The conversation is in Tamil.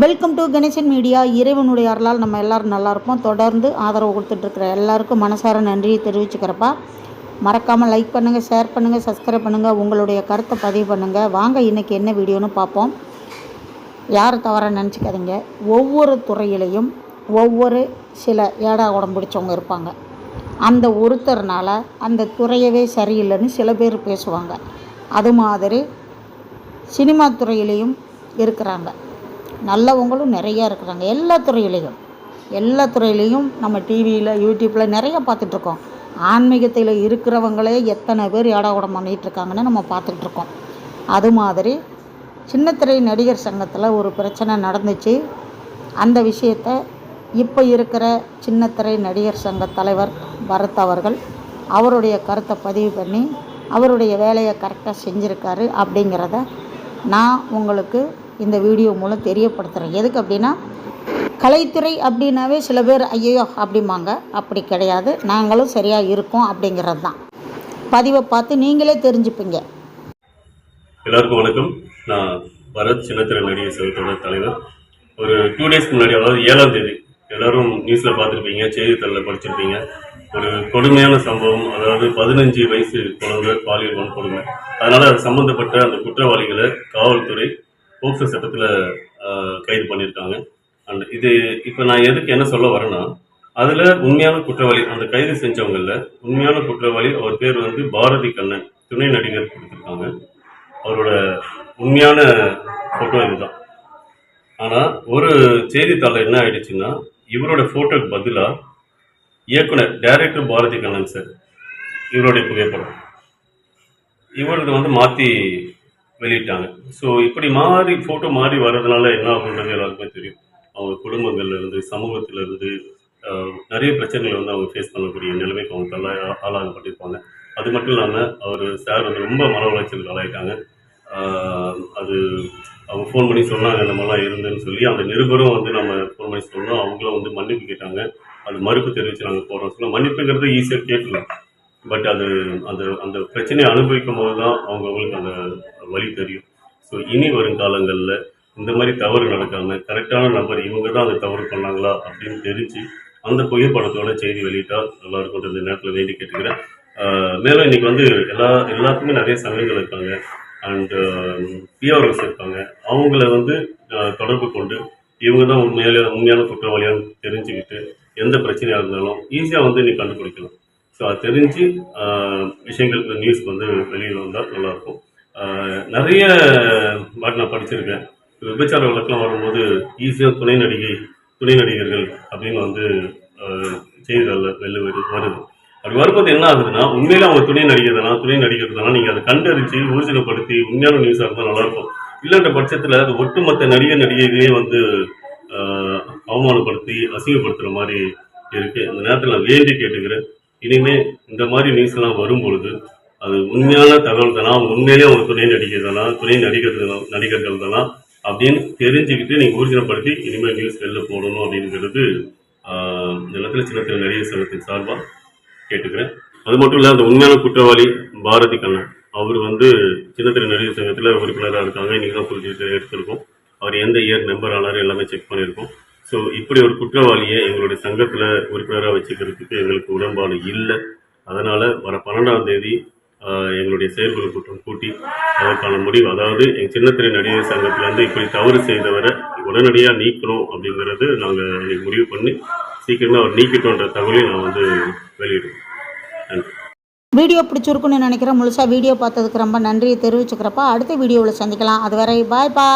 Welcome to Ganesan media. இறைவனுடைய அருளால் நம்ம எல்லோரும் நல்லா இருப்போம். தொடர்ந்து ஆதரவு கொடுத்துட்ருக்குற எல்லாருக்கும் மனசார நன்றியை தெரிவிச்சுக்கிறப்பா. மறக்காமல் லைக் பண்ணுங்கள், ஷேர் பண்ணுங்கள், சப்ஸ்கிரைப் பண்ணுங்கள், உங்களுடைய கருத்தை பதிவு பண்ணுங்கள். வாங்க இன்றைக்கி என்ன வீடியோன்னு பார்ப்போம். யார் தவறாக நினச்சிக்காதீங்க. ஒவ்வொரு துறையிலையும் ஒவ்வொரு சில ஏடா உடம்பு பிடிச்சவங்க இருப்பாங்க. அந்த ஒருத்தர்னால அந்த துறையவே சரியில்லைன்னு சில பேர் பேசுவாங்க. அது மாதிரி சினிமா துறையிலையும் இருக்கிறாங்க, நல்லவங்களும் நிறையா இருக்கிறாங்க. எல்லா துறையிலையும் நம்ம டிவியில் யூடியூப்பில் நிறையா பார்த்துட்ருக்கோம். ஆன்மீகத்தில் இருக்கிறவங்களே எத்தனை பேர் ஏடாகுடம் பண்ணிகிட்ருக்காங்கன்னு நம்ம பார்த்துட்ருக்கோம். அது மாதிரி சின்னத்திரை நடிகர் சங்கத்தில் ஒரு பிரச்சனை நடந்துச்சு. அந்த விஷயத்தை இப்போ இருக்கிற சின்னத்திரை நடிகர் சங்க தலைவர் பரத் அவர்கள் அவருடைய கருத்தை பதிவு பண்ணி அவருடைய வேலையை கரெக்டாக செஞ்சுருக்காரு அப்படிங்கிறத நான் உங்களுக்கு இந்த வீடியோ மூலம் தெரியப்படுத்துகிறேன். எதுக்கு அப்படின்னா, கலைத்துறை அப்படின்னாவே சில பேர் ஐயோ அப்படிம்பாங்க. அப்படி கிடையாது, நாங்களும் சரியாக இருக்கோம் அப்படிங்கிறது தான். பதிவை பார்த்து நீங்களே தெரிஞ்சுப்பீங்க. எல்லாருக்கும் வணக்கம். நான் பரத், சின்னத்திரை நடிகர் சங்கத்தோட தலைவர். ஒரு 2 டேஸ்க்கு முன்னாடி, அதாவது 7ஆம் தேதி, எல்லோரும் நியூஸில் பார்த்துருப்பீங்க, செய்தித்தாளில் படிச்சிருப்பீங்க. ஒரு கொடுமையான சம்பவம், அதாவது 15 வயசு குழந்தை பாலியல் வன்கொடுமை. அதனால் அது சம்மந்தப்பட்ட அந்த குற்றவாளிகளை காவல்துறை போக்சோ சட்டத்தில் கைது பண்ணியிருக்காங்க. அண்ட் இது இப்போ நான் எதுக்கு என்ன சொல்ல வரேன்னா, அதில் உண்மையான குற்றவாளி, அந்த கைது செஞ்சவங்களில் உண்மையான குற்றவாளி, அவர் பேர் வந்து பாரதி கண்ணன், துணை நடிகர் கொடுத்துருக்காங்க. அவரோட உண்மையான ஃபோட்டோ இதுதான். ஆனால் ஒரு செய்தித்தாளில் என்ன ஆயிடுச்சுன்னா, இவரோட ஃபோட்டோக்கு பதிலாக இயக்குனர் டைரக்டர் பாரதி கண்ணன் சார், இவருடைய புகைப்படம் இவரது வந்து மாற்றி வெளியிட்டாங்க. ஸோ இப்படி மாறி ஃபோட்டோ மாறி வர்றதுனால என்ன ஆகுன்றது எல்லாருக்குமே தெரியும். அவங்க குடும்பங்கள்லேருந்து, சமூகத்திலேருந்து நிறைய பிரச்சனைகளை வந்து அவங்க ஃபேஸ் பண்ணக்கூடிய நிலைமைக்கு அவங்க ஆளாகப்பட்டிருப்பாங்க. அது மட்டும் இல்லாமல் அவர் சார் வந்து ரொம்ப மன உளைச்சலுக்கு ஆளாயிட்டாங்க. அது அவங்க ஃபோன் பண்ணி சொன்னாங்க, இந்த மாதிரிலாம் இருந்துன்னு சொல்லி. அந்த நிருபரும் வந்து நம்ம ஃபோன் பண்ணி சொன்னோம், அவங்களும் வந்து மன்னிப்பு கேட்டாங்க. அது மறுப்பு தெரிவித்து நாங்கள் போகிறோம் சொல்ல. மன்னிப்புங்கிறது ஈஸியாக கேட்கலாம், பட் அது அந்த அந்த பிரச்சனையை அனுபவிக்கும் போது தான் அவங்களுக்கு அந்த வழி தெரியும். ஸோ இனி வரும் காலங்களில் இந்த மாதிரி தவறு நடக்காமல் கரெக்டான நபர் இவங்க தான் அந்த தவறு பண்ணாங்களா அப்படின்னு தெரிஞ்சு அந்த புகைப்படத்தோட செய்தி வெளியிட்டால் நல்லாயிருக்கும் இந்த நேரத்தில் வேண்டி கேட்டுக்கிறேன். மேலும் இன்றைக்கி வந்து எல்லாத்துக்குமே நிறைய சங்கங்கள் இருக்காங்க, அண்டு பிஆர்ஓஸ் இருக்காங்க. அவங்கள வந்து தொடர்பு கொண்டு இவங்க தான் உண்மையான குற்றவாளியாக தெரிஞ்சுக்கிட்டு எந்த பிரச்சனையாக இருந்தாலும் ஈஸியாக வந்து நீ கண்டுபிடிக்கலாம். ஸோ அது தெரிஞ்சு விஷயங்கள் நியூஸ்க்கு வந்து வெளியில் வந்தால் நல்லாயிருக்கும். நிறைய நான் படிச்சிருக்கேன். விபச்சார வழக்கெலாம் வரும்போது ஈஸியாக துணை நடிகர்கள் அப்படின்னு வந்து செய்திகளில் வருது. அப்படி வரும்போது என்ன ஆகுதுன்னா, உண்மையில அவங்க துணை நடிகர் தானா நீங்கள் அதை கண்டறிஞ்சு ஊர்ஜினப்படுத்தி உண்மையான நியூஸாக இருந்தால் நல்லாயிருக்கும். இல்லைன்ற பட்சத்தில் அது ஒட்டுமொத்த நடிகைகளே வந்து அவமானப்படுத்தி அசிங்கப்படுத்துகிற மாதிரி இருக்குது. அந்த நேரத்தில் நான் வேண்டி கேட்டுக்கிறேன், இனிமேல் இந்த மாதிரி நியூஸ்லாம் வரும்பொழுது அது உண்மையான தகவல் தானா, உண்மையிலேயே அவங்க துணை நடிகர்கள் தானா அப்படின்னு தெரிஞ்சுக்கிட்டு நீங்கள் ஊர்ஜினப்படுத்தி இனிமேல் நியூஸ் வெளில போடணும் அப்படிங்கிறது இந்த நேரத்தில் சின்னத்திரை நடிகர் சங்கத்தின் சார்பாக கேட்டுக்கிறேன். அது மட்டும் இல்லை, அந்த உண்மையான குற்றவாளி பாரதி கண்ணன், அவர் வந்து சின்னத்திரை நடிகர் சங்கத்தில் உறுப்பினராக இருக்காங்க. இன்றைக்கி தான் புரிஞ்சுட்டு எடுத்திருக்கோம். அவர் எந்த இயர் மெம்பர் ஆனார் எல்லாமே செக் பண்ணியிருக்கோம். ஸோ இப்படி ஒரு குற்றவாளியை எங்களுடைய சங்கத்தில் உறுப்பினராக வச்சுக்கிறதுக்கு எங்களுக்கு உடன்பாடு இல்லை. அதனால் வர 12ஆம் தேதி எங்களுடைய செயற்குழு கூட்டம் கூட்டி அதற்கான முடிவு, அதாவது எங்கள் சின்னத்திரை நடிகர் சங்கத்திலேருந்து இப்படி தவறு செய்தவரை உடனடியாக நீக்கணும் அப்படிங்கிறது நாங்கள் முடிவு பண்ணி சீக்கிரமாக அவர் நீக்கிட்டோன்ற தகவலையும் நான் வந்து வெளியிடுவேன். நன்றி. வீடியோ பிடிச்சிருக்குன்னு நினைக்கிறேன். முழுசாக வீடியோ பார்த்ததுக்கு ரொம்ப நன்றியை தெரிவிச்சுக்கிறப்பா. அடுத்த வீடியோவில் சந்திக்கலாம். அதுவரை பாய்ப்பா.